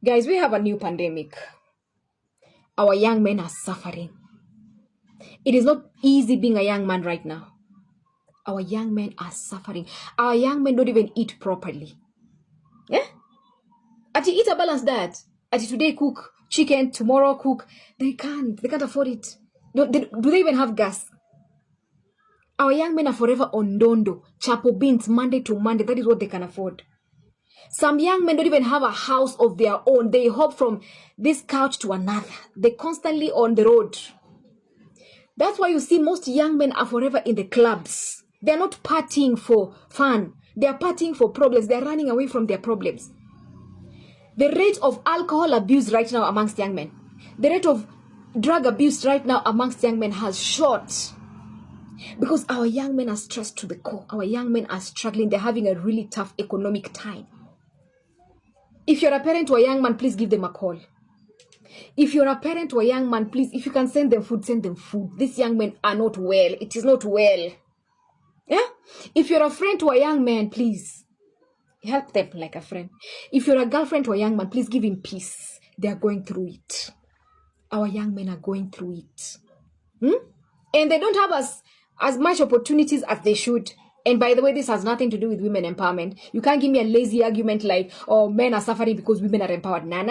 Guys, we have a new pandemic. Our young men are suffering. It is not easy being a young man right now. Our young men are suffering. Our young men don't even eat properly. Yeah? Ati eat a balanced diet. Ati today cook chicken, tomorrow cook. They can't. They can't afford it. Do they even have gas? Our young men are forever on dondo, chapo beans, Monday to Monday. That is what they can afford. Some young men don't even have a house of their own. They hop from this couch to another. They're constantly on the road. That's why you see most young men are forever in the clubs. They're not partying for fun. They're partying for problems. They're running away from their problems. The rate of alcohol abuse right now amongst young men, the rate of drug abuse right now amongst young men has shot. Because our young men are stressed to the core. Our young men are struggling. They're having a really tough economic time. If you're a parent to a young man, please give them a call. If you're a parent to a young man, please, if you can send them food, send them food. These young men are not well. It is not well. Yeah? If you're a friend to a young man, please help them like a friend. If you're a girlfriend to a young man, please give him peace. They are going through it. Our young men are going through it. And they don't have as much opportunities as they should. And by the way, this has nothing to do with women empowerment. You can't give me a lazy argument like, oh, men are suffering because women are empowered. Nah.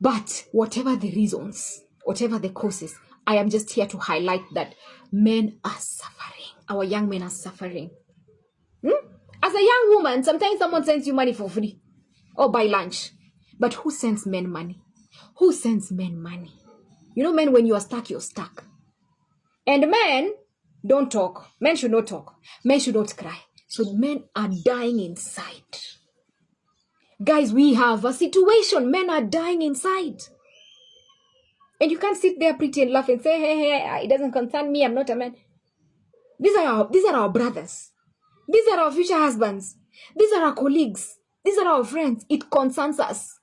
But whatever the reasons, whatever the causes, I am just here to highlight that men are suffering. Our young men are suffering. As a young woman, sometimes someone sends you money for free or buy lunch. But who sends men money? Who sends men money? You know, men, when you are stuck, you're stuck. And men don't talk. Men should not talk. Men should not cry. So men are dying inside. Guys, we have a situation. Men are dying inside. And you can't sit there pretty and laugh and say, hey, it doesn't concern me. I'm not a man. These are our brothers. These are our future husbands. These are our colleagues. These are our friends. It concerns us.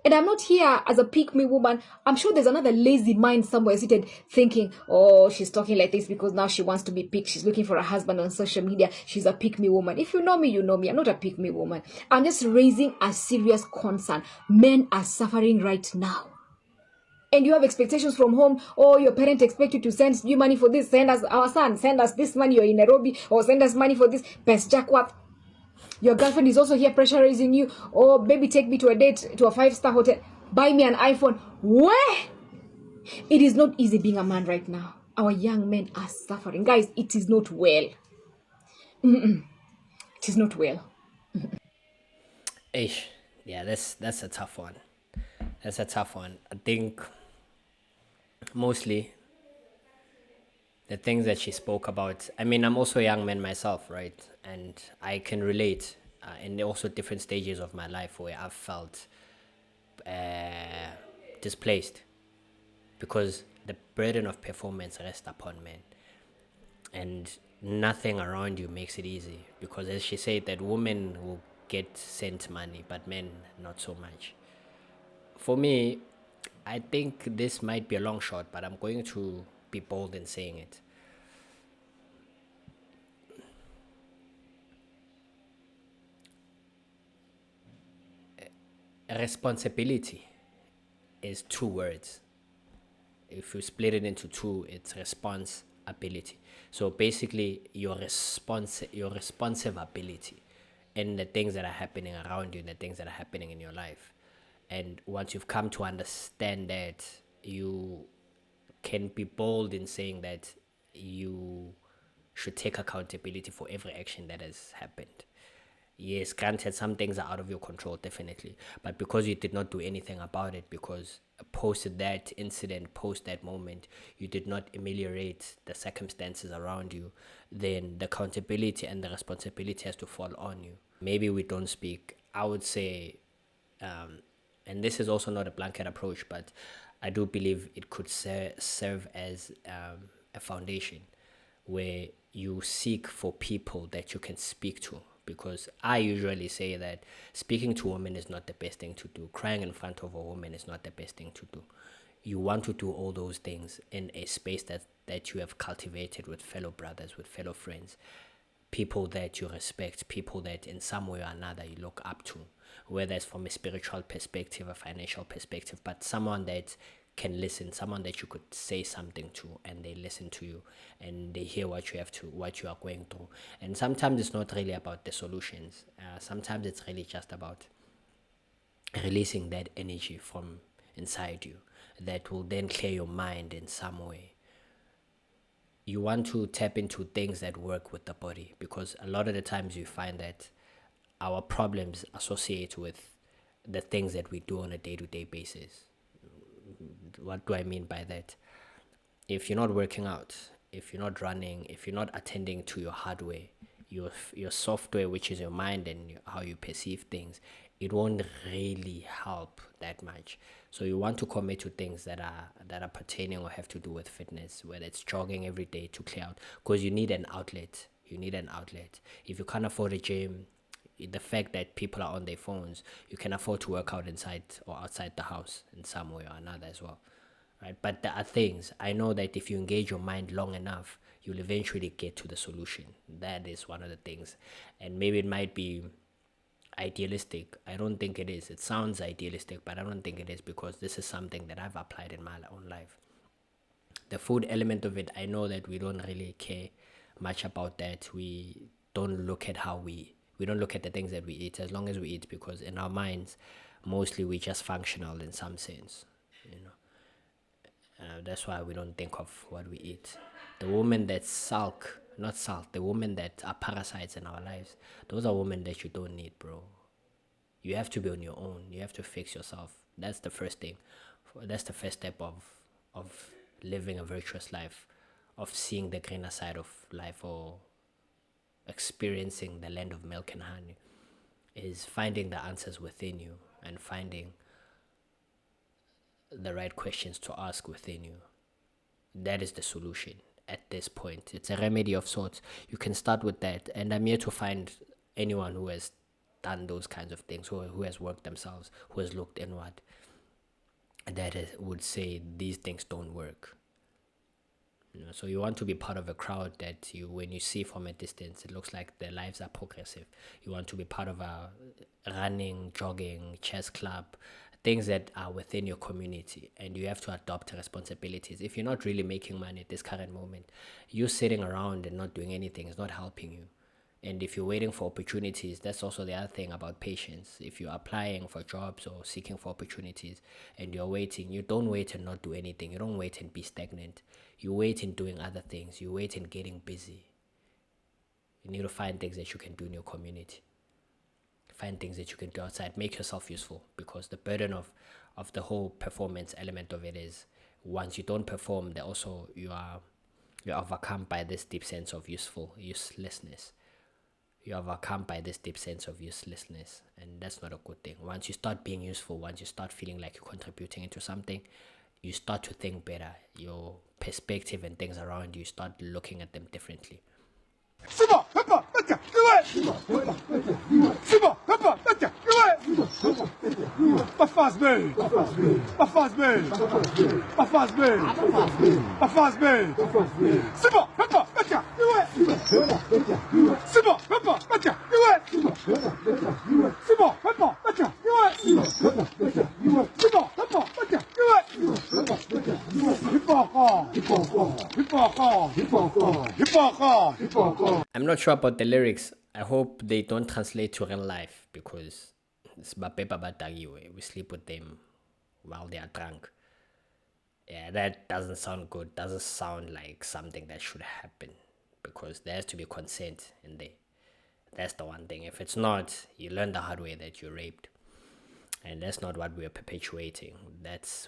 And I'm not here as a pick-me woman. I'm sure there's another lazy mind somewhere seated thinking, oh, she's talking like this because now she wants to be picked. She's looking for a husband on social media. She's a pick-me woman. If you know me, you know me. I'm not a pick-me woman. I'm just raising a serious concern. Men are suffering right now. And you have expectations from home. Oh, your parent expect you to send you money for this. Send us our son. Send us this money. You're in Nairobi. Or send us money for this. Best Jackwath. Your girlfriend is also here pressurizing you. Oh, baby, take me to a date to a 5-star hotel. Buy me an iPhone. Where? It is not easy being a man right now. Our young men are suffering. Guys, it is not well. It is not well. Ish. Yeah, that's a tough one. That's a tough one. I think mostly the things that she spoke about. I mean, I'm also a young man myself, right? And I can relate in also different stages of my life where I've felt displaced because the burden of performance rests upon men. And nothing around you makes it easy because, as she said, that women will get sent money, but men not so much. For me, I think this might be a long shot, but I'm going to be bold in saying it. Responsibility is two words. If you split it into two, it's responsibility. So basically, your responsive ability in the things that are happening around you and the things that are happening in your life. And once you've come to understand that, you can be bold in saying that you should take accountability for every action that has happened. Yes, granted, some things are out of your control, definitely. But because you did not do anything about it, because post that incident, post that moment, you did not ameliorate the circumstances around you, then the accountability and the responsibility has to fall on you. Maybe we don't speak. I would say, and this is also not a blanket approach, but I do believe it could serve as a foundation where you seek for people that you can speak to, because I usually say that speaking to a woman is not the best thing to do. Crying in front of a woman is not the best thing to do. You want to do all those things in a space that you have cultivated with fellow brothers, with fellow friends, people that you respect, people that in some way or another you look up to, whether it's from a spiritual perspective, a financial perspective, but someone that can listen, someone that you could say something to and they listen to you and they hear what you are going through. And sometimes it's not really about the solutions. Sometimes it's really just about releasing that energy from inside you that will then clear your mind in some way. You want to tap into things that work with the body, because a lot of the times you find that our problems associate with the things that we do on a day-to-day basis. What do I mean by that? If you're not working out, if you're not running, if you're not attending to your hardware, your software, which is your mind and how you perceive things, it won't really help that much. So you want to commit to things that are pertaining or have to do with fitness, whether it's jogging every day to clear out, because you need an outlet. You need an outlet. If you can't afford a gym, the fact that people are on their phones, you can afford to work out inside or outside the house in some way or another as well, right? But there are things, I know that if you engage your mind long enough, you'll eventually get to the solution. That is one of the things. And maybe it might be idealistic. I don't think it is. It sounds idealistic, but I don't think it is, because this is something that I've applied in my own life. The food element of it, I know that we don't really care much about that. We don't look at we don't look at the things that we eat, as long as we eat, because in our minds, mostly we're just functional in some sense, you know. That's why we don't think of what we eat. The women that the women that are parasites in our lives, those are women that you don't need, bro. You have to be on your own. You have to fix yourself. That's the first thing. That's the first step of living a virtuous life, of seeing the greener side of life, or experiencing the land of milk and honey, is finding the answers within you and finding the right questions to ask within you. That is the solution at this point. It's a remedy of sorts. You can start with that. And I'm here to find anyone who has done those kinds of things, who has worked themselves, who has looked inward, would say these things don't work. You know, so you want to be part of a crowd that when you see from a distance, it looks like their lives are progressive. You want to be part of a running, jogging, chess club, things that are within your community, and you have to adopt responsibilities. If you're not really making money at this current moment, you sitting around and not doing anything is not helping you. And if you're waiting for opportunities, that's also the other thing about patience. If you're applying for jobs or seeking for opportunities and you're waiting, you don't wait and not do anything. You don't wait and be stagnant. You wait in doing other things. You wait in getting busy. You need to find things that you can do in your community. Find things that you can do outside. Make yourself useful, because the burden of the whole performance element of it is, once you don't perform, then also you're overcome by this deep sense of uselessness. You're overcome by this deep sense of uselessness, and that's not a good thing. Once you start being useful, once you start feeling like you're contributing into something, you start to think better. Your perspective and things around you, start looking at them differently. C'est bon, papa, attends, ouais. C'est bon, papa, attends, ouais. Pas face B. Pas face B. Pas face B. Pas face B. C'est bon, papa, attends, ouais. C'est bon, papa, attends, ouais. C'est bon, papa, attends, ouais. C'est bon, papa, attends, ouais. I'm not sure about the lyrics. I hope they don't translate to real life, because we sleep with them while they are drunk. Yeah, that doesn't sound good. Doesn't sound like something that should happen, because there has to be consent in there. That's the one thing. If it's not, you learn the hard way that you're raped. And that's not what we are perpetuating.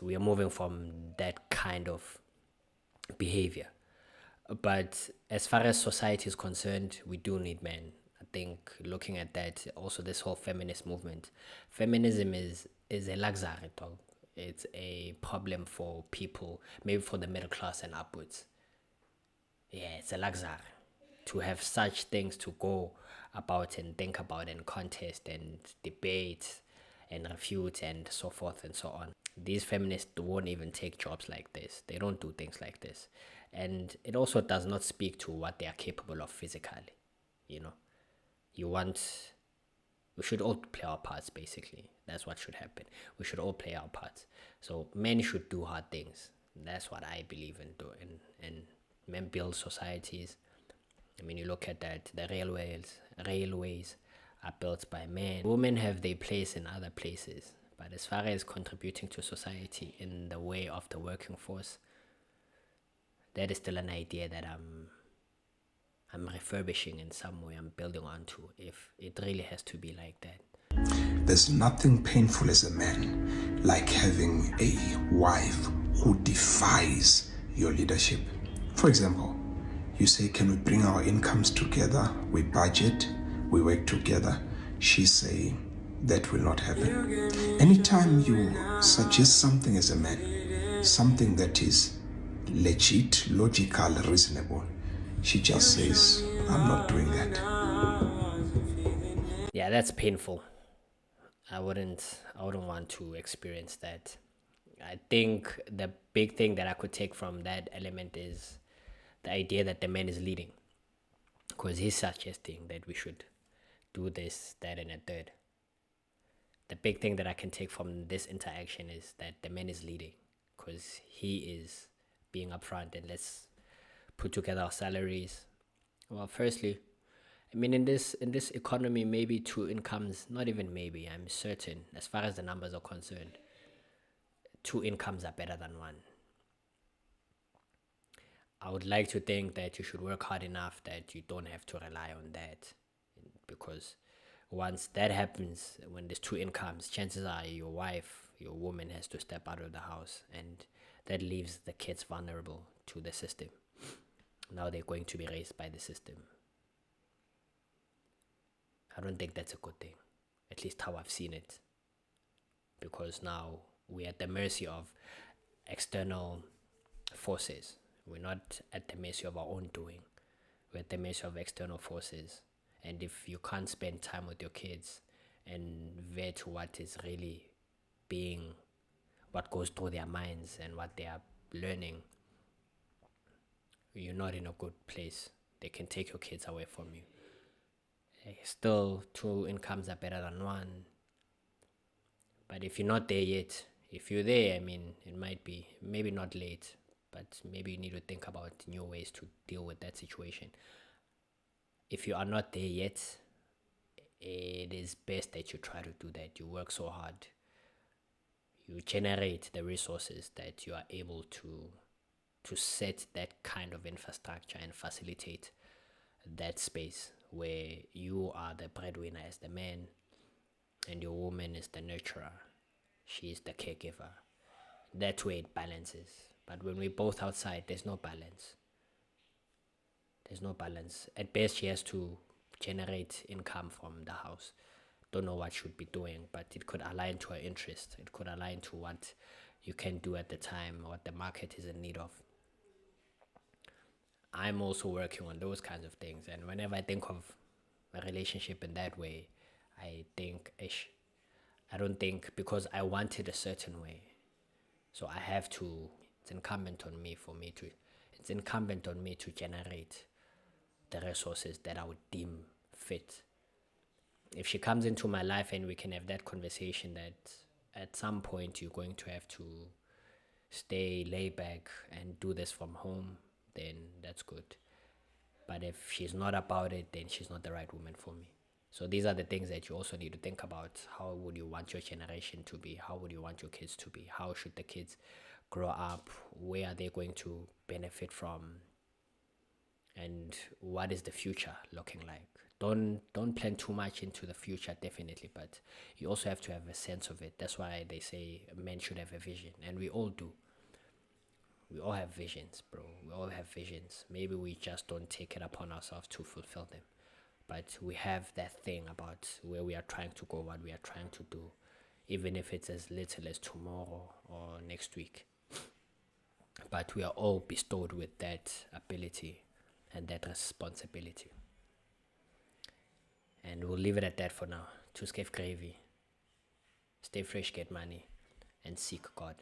We are moving from that kind of behavior. But as far as society is concerned, we do need men. I think looking at that, also this whole feminist movement, feminism is a luxury, dog. It's a problem for people, maybe for the middle class and upwards. Yeah, it's a luxury to have such things to go about and think about and contest and debate and refute and so forth and so on. These feminists won't even take jobs like this. They don't do things like this. And it also does not speak to what they are capable of physically. you know. We should all play our parts, basically. That's what should happen. We should all play our parts. So men should do hard things. That's what I believe in doing. And men build societies. I mean, you look at that, the railways are built by men. Women have their place in other places. But as far as contributing to society in the way of the working force, that is still an idea that I'm refurbishing in some way. I'm building onto, if it really has to be like that. There's nothing painful as a man like having a wife who defies your leadership. For example, you say, can we bring our incomes together? We budget, we work together. She say, that will not happen. Anytime you suggest something as a man, something that is legit, logical, reasonable, she just says, I'm not doing that. Yeah, that's painful. I wouldn't want to experience that. I think the big thing that I could take from that element is the idea that the man is leading, because he's suggesting that we should do this, that, and a third. The big thing that I can take from this interaction is that the man is leading, because he is being upfront and let's put together our salaries. Well, firstly, I mean, in this economy, maybe two incomes, not even maybe, I'm certain, as far as the numbers are concerned, two incomes are better than one. I would like to think that you should work hard enough that you don't have to rely on that, because once that happens, when there's two incomes, chances are your wife, your woman, has to step out of the house, and that leaves the kids vulnerable to the system. Now they're going to be raised by the system. I don't think that's a good thing, at least how I've seen it, because now we're at the mercy of external forces. We're not at the mercy of our own doing. We're at the mercy of external forces. And if you can't spend time with your kids and vet what is really being, what goes through their minds and what they are learning, you're not in a good place. They can take your kids away from you. Still, two incomes are better than one. But if you're not there yet, if you're there, I mean, it might be, maybe not late, but maybe you need to think about new ways to deal with that situation. If you are not there yet, it is best that you try to do that. You work so hard. You generate the resources that you are able to set that kind of infrastructure and facilitate that space where you are the breadwinner as the man and your woman is the nurturer. She is the caregiver. That way it balances. But when we're both outside, there's no balance. There's no balance. At best, she has to generate income from the house. Don't know what she'd be doing, but it could align to her interest. It could align to what you can do at the time, what the market is in need of. I'm also working on those kinds of things, and whenever I think of a relationship in that way, I think, I don't think, because I want it a certain way, so I have to. It's incumbent on me to generate the resources that I would deem fit. If she comes into my life and we can have that conversation that at some point you're going to have to stay lay back and do this from home, then that's good. But if she's not about it, then she's not the right woman for me. So these are the things that you also need to think about. How would you want your generation to be? How would you want your kids to be? How should the kids grow up? Where are they going to benefit from? And what is the future looking like? Don't plan too much into the future, definitely, but you also have to have a sense of it. That's why they say men should have a vision, and we all do. We all have visions, bro. We all have visions. Maybe we just don't take it upon ourselves to fulfill them. But we have that thing about where we are trying to go, what we are trying to do, even if it's as little as tomorrow or next week. But we are all bestowed with that ability and that responsibility. And we'll leave it at that for now. Tuskef Gravy. Stay fresh, get money, and seek God.